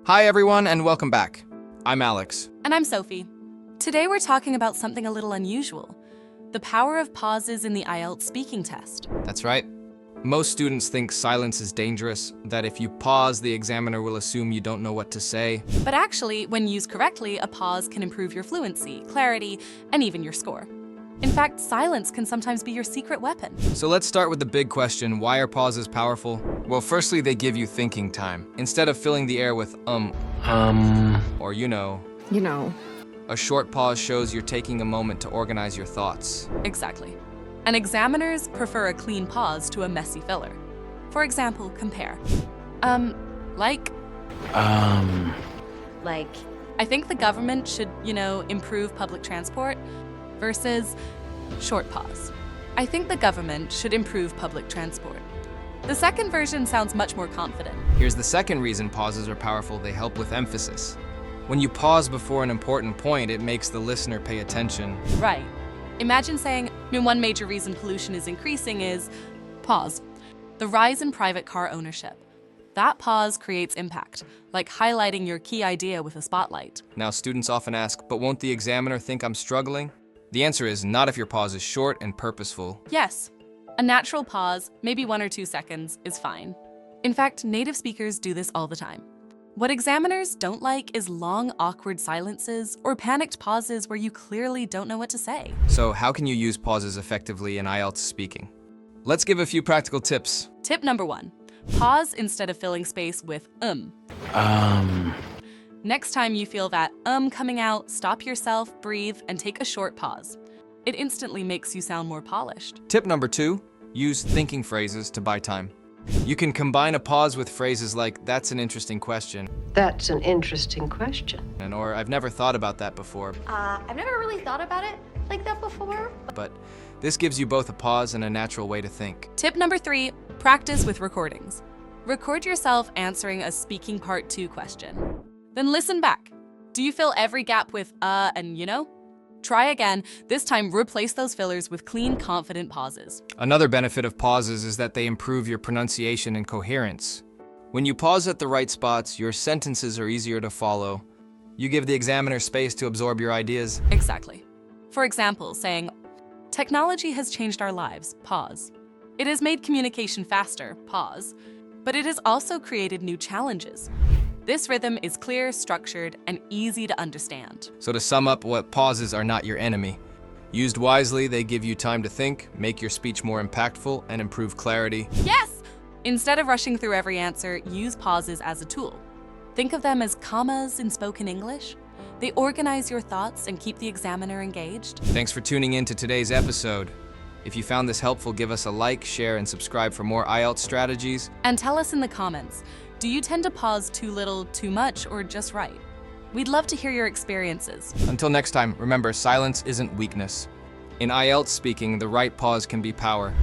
Hi everyone and welcome back. I'm Alex. And I'm Sophie. Today we're talking about something a little unusual. The power of pauses in the IELTS speaking test. That's right. Most students think silence is dangerous, that if you pause, the examiner will assume you don't know what to say. But actually, when used correctly, a pause can improve your fluency, clarity, and even your score. In fact, silence can sometimes be your secret weapon. So let's start with the big question, why are pauses powerful? Well, firstly, they give you thinking time. Instead of filling the air with or you know, a short pause shows you're taking a moment to organize your thoughts. Exactly. And examiners prefer a clean pause to a messy filler. For example, compare. Like, I think the government should, improve public transport versus short pause. I think the government should improve public transport. The second version sounds much more confident. Here's the second reason pauses are powerful. They help with emphasis. When you pause before an important point, it makes the listener pay attention. Right. Imagine saying, one major reason pollution is increasing is, pause, the rise in private car ownership. That pause creates impact, like highlighting your key idea with a spotlight. Now, students often ask, but won't the examiner think I'm struggling? The answer is not if your pause is short and purposeful. Yes, a natural pause, maybe 1 or 2 seconds, is fine. In fact, native speakers do this all the time. What examiners don't like is long, awkward silences or panicked pauses where you clearly don't know what to say. So how can you use pauses effectively in IELTS speaking? Let's give a few practical tips. Tip number 1, pause instead of filling space with Next time you feel that coming out, stop yourself, breathe, and take a short pause. It instantly makes you sound more polished. Tip number 2, use thinking phrases to buy time. You can combine a pause with phrases like, that's an interesting question. That's an interesting question. Or I've never thought about that before. I've never really thought about it like that before. But this gives you both a pause and a natural way to think. Tip number 3, practice with recordings. Record yourself answering a speaking part 2 question. Then listen back. Do you fill every gap with and you know? Try again. This time, replace those fillers with clean, confident pauses. Another benefit of pauses is that they improve your pronunciation and coherence. When you pause at the right spots, your sentences are easier to follow. You give the examiner space to absorb your ideas. Exactly. For example, saying, technology has changed our lives, pause. It has made communication faster, pause. But it has also created new challenges. This rhythm is clear, structured, and easy to understand. So to sum up, what pauses are not your enemy. Used wisely, they give you time to think, make your speech more impactful, and improve clarity. Yes! Instead of rushing through every answer, use pauses as a tool. Think of them as commas in spoken English. They organize your thoughts and keep the examiner engaged. Thanks for tuning in to today's episode. If you found this helpful, give us a like, share, and subscribe for more IELTS strategies. And tell us in the comments, do you tend to pause too little, too much, or just right? We'd love to hear your experiences. Until next time, remember, silence isn't weakness. In IELTS speaking, the right pause can be power.